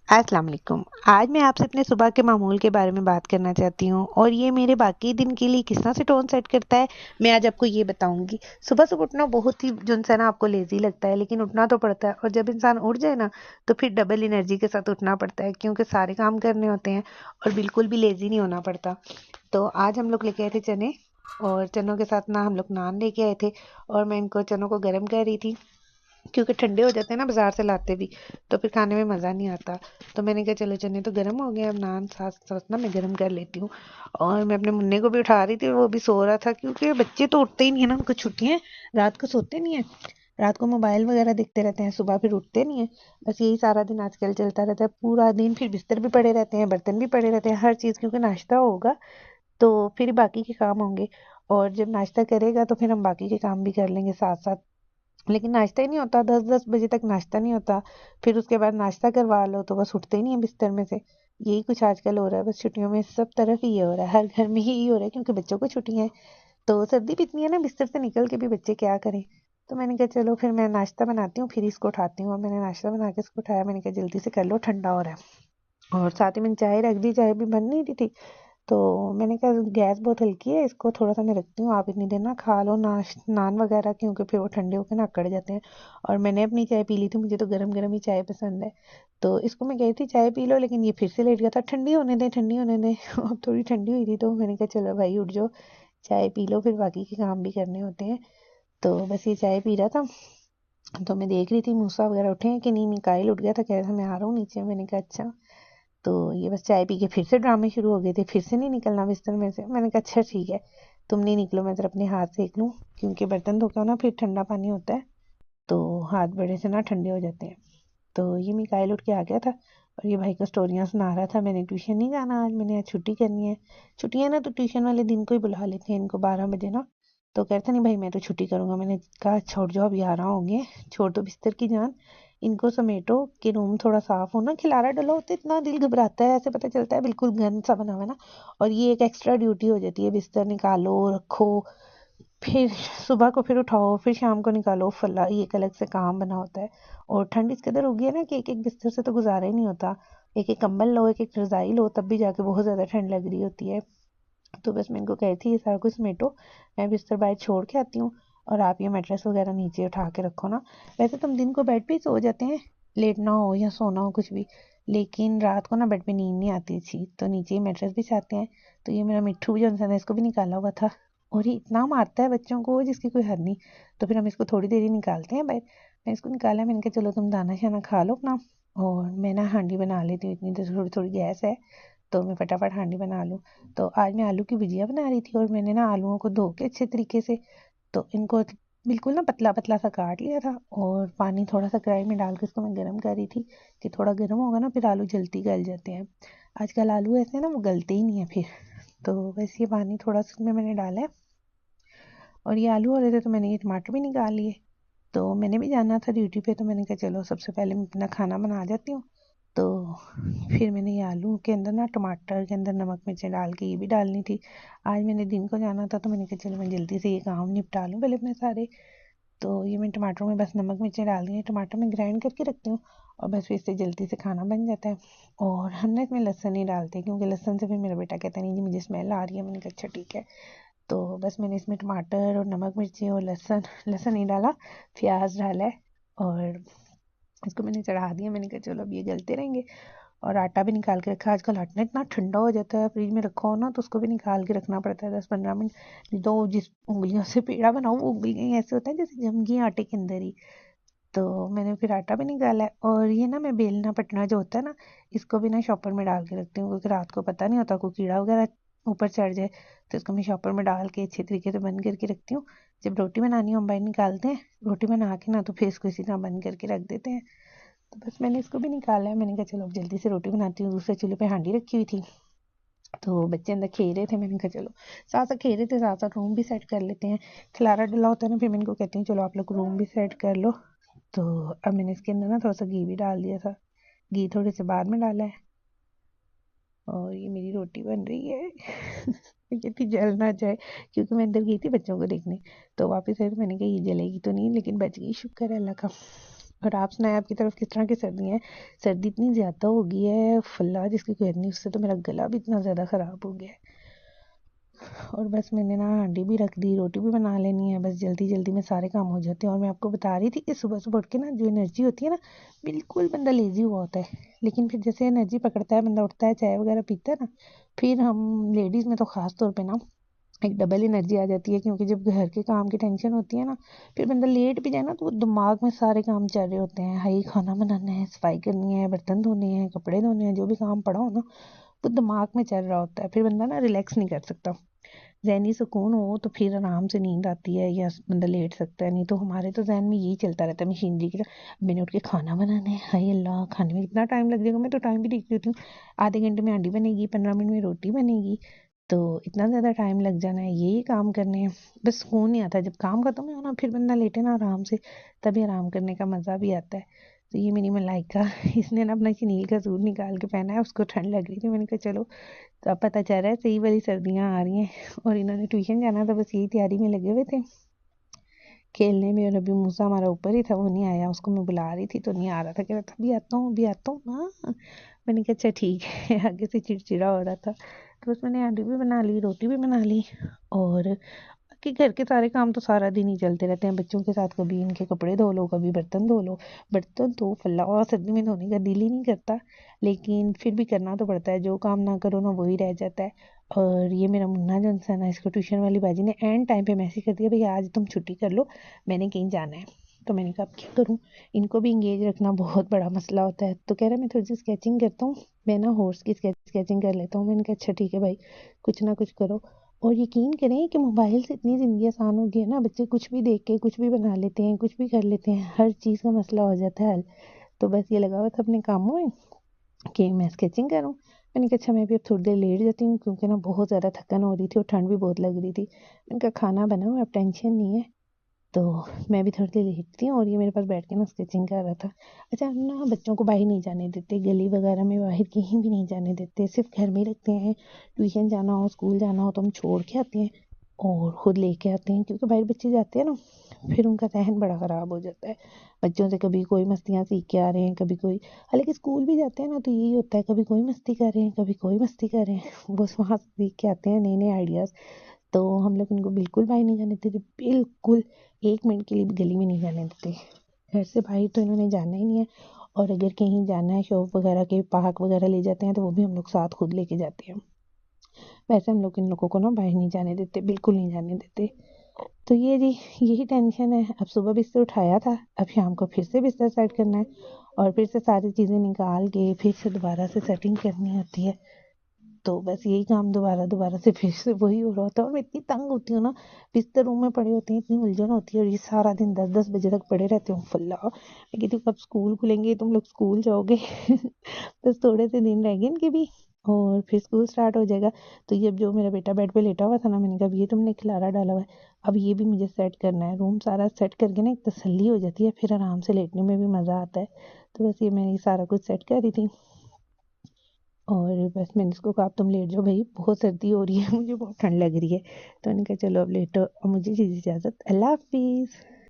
अस्सलाम वालेकुम। आज मैं आपसे अपने सुबह के मामूल के बारे में बात करना चाहती हूँ और ये मेरे बाकी दिन के लिए किस तरह से टोन सेट करता है, मैं आज आपको ये बताऊंगी। सुबह सुबह उठना बहुत ही जो है ना आपको लेजी लगता है, लेकिन उठना तो पड़ता है और जब इंसान उठ जाए ना तो फिर डबल एनर्जी के साथ उठना पड़ता है क्योंकि सारे काम करने होते हैं और बिल्कुल भी लेजी नहीं होना पड़ता। तो आज हम लोग लेके आए थे चने और चनों के साथ ना हम लोग नान लेके आए थे और मैं इनको चनों को गर्म कर रही थी क्योंकि ठंडे हो जाते हैं ना बाजार से लाते भी, तो फिर खाने में मज़ा नहीं आता। तो मैंने कहा चलो चने तो गर्म हो गए, अब नान साथ साथ ना मैं गर्म कर लेती हूँ। और मैं अपने मुन्ने को भी उठा रही थी और वो भी सो रहा था क्योंकि बच्चे तो उठते ही नहीं है ना, उनको छुट्टियां हैं, रात को सोते नहीं है, रात को मोबाइल वगैरह देखते रहते हैं, सुबह फिर उठते नहीं है। बस यही सारा दिन आजकल चलता रहता है, पूरा दिन फिर बिस्तर भी पड़े रहते हैं, बर्तन भी पड़े रहते हैं, हर चीज़, क्योंकि नाश्ता होगा तो फिर बाकी के काम होंगे। और जब नाश्ता करेगा तो फिर हम बाकी के काम भी कर लेंगे साथ साथ। लेकिन नाश्ता ही नहीं होता, 10-10 बजे तक नाश्ता नहीं होता। फिर उसके बाद नाश्ता करवा लो तो बस उठते ही नहीं है बिस्तर में से। यही कुछ आजकल हो रहा है, बस छुट्टियों में सब तरफ ही ये हो रहा है, हर घर में ही ये हो रहा है क्योंकि बच्चों को छुट्टियां हैं। तो सर्दी भी इतनी है ना, बिस्तर से निकल के भी बच्चे क्या करें। तो मैंने कहा चलो फिर मैं नाश्ता बनाती हूँ फिर इसको उठाती हूँ। और मैंने नाश्ता बना के इसको उठाया, मैंने कहा जल्दी से कर लो, ठंडा हो रहा है। और साथ ही मैंने चाय रख दी, चाय भी बन नहीं रही थी। तो मैंने कहा गैस बहुत हल्की है, इसको थोड़ा सा मैं रखती हूँ, आप इतनी देर ना खा लो नान वगैरह, क्योंकि फिर वो ठंडे होकर ना अकड़ जाते हैं। और मैंने अपनी चाय पी ली थी, मुझे तो गरम गरम ही चाय पसंद है। तो इसको मैं कही थी चाय पी लो, लेकिन ये फिर से लेट गया था, ठंडी होने दें ठंडी होने दें। अब थोड़ी ठंडी हुई थी तो मैंने कहा चलो भाई उठ जाओ, चाय पी लो, फिर बाकी के काम भी करने होते हैं। तो बस ये चाय पी रहा था, तो मैं देख रही थी मूसा वगैरह उठे हैं कि नहीं। मिकाइल उठ गया था, कह रहा था मैं आ रहा हूँ नीचे, मैंने कहा अच्छा। तो ये बस चाय पी के फिर से ड्रामे शुरू हो गए थे, फिर से नहीं निकलना बिस्तर में से। मैंने कहा अच्छा ठीक है, तुम नहीं निकलो, मैं जरा अपने हाथ सेक लूँ, क्योंकि बर्तन धो के ना फिर ठंडा पानी होता है तो हाथ बड़े से ना ठंडे हो जाते हैं। तो ये मिकाइल उठ के आ गया था और ये भाई को स्टोरियाँ सुना रहा था। मैंने ट्यूशन नहीं जाना आज, मैंने आज छुट्टी करनी है। छुट्टियाँ ना तो ट्यूशन वाले दिन को ही बुला लेते हैं इनको 12 बजे ना। तो कहता नहीं भाई मैं तो छुट्टी करूंगा। मैंने कहा छोड़ जाओ, अब 11 हो गए, छोड़ दो बिस्तर की जान, इनको समेटो कि रूम थोड़ा साफ हो ना, खिलारा डलो तो इतना दिल घबराता है, ऐसे पता चलता है बिल्कुल गंद सा बना हुआ है ना। और ये एक एक्स्ट्रा ड्यूटी हो जाती है, बिस्तर निकालो रखो, फिर सुबह को फिर उठाओ, फिर शाम को निकालो फला, ये एक अलग से काम बना होता है। और ठंड इस कदर हो गई है ना कि एक एक बिस्तर से तो गुजारा ही नहीं होता। एक एक कंबल लो, एक एक रजाई लो, तब भी जाके बहुत ज्यादा ठंड लग रही होती है। तो बस मैं इनको कही थी ये सारा कुछ समेटो, मैं बिस्तर बाहर छोड़ के आती हूँ और आप ये मैट्रेस वगैरह नीचे उठा के रखो ना। वैसे तुम दिन को बेड पे ही सो जाते हैं, लेटना हो या सोना हो कुछ भी, लेकिन रात को ना बेड पे नींद नहीं आती अच्छी, तो नीचे ही मैट्रेस बिछाते हैं। तो ये मेरा मिट्ठू भी जो इंसान है, इसको भी निकाला हुआ था और ये इतना मारता है बच्चों को जिसकी कोई हद नहीं। तो फिर हम इसको थोड़ी देर ही निकालते हैं बाहर। मैं इसको निकाला, मैंने कहा चलो तुम दाना शाना खा लो अपना, और मैं ना हांडी बना लेती हूँ, इतनी देर थोड़ी थोड़ी गैस है तो मैं फटाफट हांडी बना लूँ। तो आज मैं आलू की भुजिया बना रही थी और मैंने ना आलूओं को धो के अच्छे तरीके से, तो इनको बिल्कुल ना पतला पतला सा काट लिया था और पानी थोड़ा सा कढ़ाई में डाल के इसको मैं गर्म कर रही थी कि थोड़ा गर्म होगा ना फिर आलू जल्दी गल जाते हैं। आजकल आलू ऐसे ना वो गलते ही नहीं है फिर। तो बस ये पानी थोड़ा सा इसमें मैंने डाला है और ये आलू हो रहे थे तो मैंने ये टमाटर भी निकाल लिए। तो मैंने भी जाना था ड्यूटी पे, तो मैंने कहा चलो सबसे पहले मैं अपना खाना बना जाती हूँ। तो फिर मैंने ये आलू के अंदर ना टमाटर के अंदर नमक मिर्चें डाल के ये भी डालनी थी। आज मैंने दिन को जाना था तो मैंने कहा चलो मैं जल्दी से ये काम निपटा लूँ पहले अपने सारे। तो ये मैं टमाटरों में बस नमक मिर्चें डाल दी हैं, टमाटर मैं ग्राइंड करके रखती हूँ और बस फिर इससे जल्दी से खाना बन जाता है। और हम ना इसमें लहसुन नहीं डालते क्योंकि लहसुन से फिर मेरा बेटा कहता नहीं जी मुझे स्मेल आ रही है। मैंने कहा अच्छा ठीक है। तो बस मैंने इसमें टमाटर और नमक मिर्ची और लहसुन लहसुन नहीं डाला, प्याज डाला है और इसको मैंने चढ़ा दिया। मैंने कहा चलो अब ये गलते रहेंगे। और आटा भी निकाल के रखा, आजकल आटा इतना ठंडा हो जाता है, फ्रिज में रखो ना तो उसको भी निकाल के रखना पड़ता है 10-15 मिनट, नहीं तो जिस उंगलियों से पेड़ा बनाओ वो उंगलियां ऐसे होता है जैसे जम गई आटे के अंदर ही। तो मैंने फिर आटा भी निकाला है और ये ना मैं बेलना पटना जो होता है ना, इसको भी ना शॉपर में डाल के रखती हूँ क्योंकि रात को पता नहीं होता कोई कीड़ा वगैरह ऊपर चढ़ जाए। तो इसको मैं शॉपर में डाल के अच्छे तरीके से बंद करके रखती हूँ। जब रोटी बनानी हो हम बाहर निकालते हैं, रोटी बना के ना तो फिर इसको इसी तरह बंद करके रख देते हैं। तो बस मैंने इसको भी निकाला है, मैंने कहा चलो अब जल्दी से रोटी बनाती हूँ। दूसरे चूल्हे पे हांडी रखी हुई थी तो बच्चे अंदर खेल रहे थे, मैंने कहा चलो साथ साथ खेल रहे थे साथ साथ रूम भी सेट कर लेते हैं। खिलारा डला होता है ना, फिर मैं इनको कहती हूँ चलो आप लोग रूम भी सेट कर लो। तो अब मैंने इसके अंदर ना थोड़ा सा घी भी डाल दिया था, घी थोड़े से बाद में डाला है। और ये मेरी रोटी बन रही है। ये थी जल ना जाए, क्योंकि मैं अंदर गई थी बच्चों को देखने, तो वापस आई तो मैंने कहा ये जलेगी तो नहीं, लेकिन बच गई, शुक्र है अल्लाह का। और आप सुनाए आपकी तरफ किस तरह की सर्दी है? सर्दी इतनी ज़्यादा हो गई है फल्ला जिसकी कोई हद नहीं, उससे तो मेरा गला भी इतना ज़्यादा ख़राब हो गया है। और बस मैंने ना हांडी भी रख दी, रोटी भी बना लेनी है, बस जल्दी जल्दी में सारे काम हो जाते हैं। और मैं आपको बता रही थी कि सुबह सुबह उठ के ना जो एनर्जी होती है ना, बिल्कुल बंदा लेजी हुआ होता है, लेकिन फिर जैसे एनर्जी पकड़ता है, बंदा उठता है, चाय वगैरह पीता है ना, फिर हम लेडीज़ में तो ख़ास तौर पे ना एक डबल एनर्जी आ जाती है। क्योंकि जब घर के काम की टेंशन होती है ना, फिर बंदा लेट भी जाए ना तो वो दिमाग में सारे काम चल रहे होते हैं, हाई खाना बनाना है, सफाई करनी है, बर्तन धोने हैं, कपड़े धोने हैं, जो भी काम पड़ा हो ना वो दिमाग में चल रहा होता है, फिर बंदा ना रिलैक्स नहीं कर सकता। ज़हनी सुकून हो तो फिर आराम से नींद आती है या बंदा लेट सकता है, नहीं तो हमारे तो ज़हन में यही चलता रहता है मशीनरी की तरह। मैंने उठ के खाना बनाना है, हाय अल्लाह खाने में कितना टाइम लग जाएगा, मैं तो टाइम भी देखती होती हूँ, आधे घंटे में हांडी बनेगी, 15 मिनट में रोटी बनेगी, तो इतना ज़्यादा टाइम लग जाना है, यही काम करने हैं। बस सुकून नहीं आता, जब काम खत्म हो ना फिर बंदा लेटे ना आराम से, तभी आराम करने का मज़ा भी आता है। तो ये मेरी मलाइका इसने ना अपना चनील का सूट निकाल के पहना है, उसको ठंड लग रही थी, मैंने कहा चलो, तो अब पता चल रहा है सही वाली सर्दियाँ आ रही हैं। और इन्होंने ट्यूशन जाना था, बस यही तैयारी में लगे हुए थे खेलने में। और अभी मूसा हमारा ऊपर ही था, वो नहीं आया, उसको मैं बुला रही थी तो नहीं आ रहा था, कह रहा था अभी आता हूँ, अभी आता हूँ ना। मैंने कहा अच्छा ठीक है आगे से चिड़चिड़ा हो रहा था। तो बस मैंने आंटी भी बना ली, रोटी भी बना ली, और कि घर के सारे काम तो सारा दिन ही चलते रहते हैं बच्चों के साथ, कभी इनके कपड़े धो लो, कभी बर्तन धो लो। बर्तन तो फल्ला और सर्दी में धोने का दिल ही नहीं करता, लेकिन फिर भी करना तो पड़ता है, जो काम ना करो ना वही रह जाता है। और ये मेरा मुन्ना जो इंसान है, इसको ट्यूशन वाली बाजी ने एंड टाइम पे मैसेज कर दिया, भैया आज तुम छुट्टी कर लो, मैंने कहीं जाना है। तो मैंने कहा अब क्या करूँ, इनको भी इंगेज रखना बहुत बड़ा मसला होता है। तो कह रहा है मैं थोड़ी सी स्केचिंग करता हूँ, मैं ना हॉर्स की स्केचिंग कर लेता हूँ। मैंने कहा अच्छा ठीक है भाई, कुछ ना कुछ करो। और यकीन करें कि मोबाइल से इतनी ज़िंदगी आसान हो गई है ना, बच्चे कुछ भी देख के कुछ भी बना लेते हैं, कुछ भी कर लेते हैं, हर चीज़ का मसला हो जाता है हल। तो बस ये लगा हुआ था अपने कामों में कि मैं स्केचिंग करूँ। मैंने कहा अच्छा मैं भी अब थोड़ी देर लेट जाती हूँ, क्योंकि ना बहुत ज़्यादा थकन हो रही थी और ठंड भी बहुत लग रही थी। मैंने कहा खाना बना हुआ है, अब टेंशन नहीं है, तो मैं भी थोड़ी देर लेटती हूँ। और ये मेरे पास बैठ के ना स्केचिंग कर रहा था। अच्छा हम ना बच्चों को बाहर नहीं जाने देते, गली वगैरह में बाहर कहीं भी नहीं जाने देते, सिर्फ घर में ही रखते हैं। ट्यूशन जाना हो, स्कूल जाना हो तो हम छोड़ के आते हैं और खुद लेके आते हैं, क्योंकि बाहर बच्चे जाते हैं ना फिर उनका ज़हन बड़ा ख़राब हो जाता है। बच्चों से कभी कोई मस्तियाँ सीख के आ रहे हैं, कभी कोई, हालांकि स्कूल भी जाते हैं ना तो यही होता है, कभी कोई मस्ती कर रहे हैं, कभी कोई मस्ती कर रहे हैं, बस वहाँ से सीख के आते हैं नए नए आइडियाज़। तो हम लोग इनको बिल्कुल बाहर नहीं जाने देते, बिल्कुल 1 मिनट के लिए भी गली में नहीं जाने देते। घर से बाहर तो इन्होंने जाना ही नहीं है। और अगर कहीं जाना है शॉप वगैरह के, पार्क वगैरह ले जाते हैं तो वो भी हम लोग साथ खुद लेके जाते हैं। वैसे हम लोग इन लोगों को ना बाहर नहीं जाने देते, बिल्कुल नहीं जाने देते। तो ये जी, यही टेंशन है। अब सुबह बिस्तर उठाया था, अब शाम को फिर से बिस्तर सेट करना है, और फिर से सारी चीज़ें निकाल के फिर से दोबारा से सेटिंग करनी होती है। तो बस यही काम दोबारा दोबारा से फिर से वही हो रहा होता है। और मैं इतनी तंग होती हूँ ना, बिस्तर रूम में पड़े होते हैं, इतनी उलझन होती है, और ये सारा दिन 10-10 बजे तक पड़े रहते हो फल्ला। मैं कहती हूँ कब स्कूल खुलेंगे, तुम लोग स्कूल जाओगे बस थोड़े से दिन रह गए इनके भी, और फिर स्कूल स्टार्ट हो जाएगा। तो ये अब जो मेरा बेटा बेड पे लेटा हुआ था ना, मैंने कहा अब ये तुमने खिलारा डाला हुआ है, अब ये भी मुझे सेट करना है। रूम सारा सेट करके ना एक तसल्ली हो जाती है, फिर आराम से लेटने में भी मज़ा आता है। तो बस ये मैं ये सारा कुछ सेट कर रही थी, और बस मैंने इसको कहा अब तुम लेट जाओ भाई, बहुत सर्दी हो रही है, मुझे बहुत ठंड लग रही है। तो मैंने कहा चलो अब लेटो, और मुझे दीजिए इजाज़त, अल्लाह हाफिज़।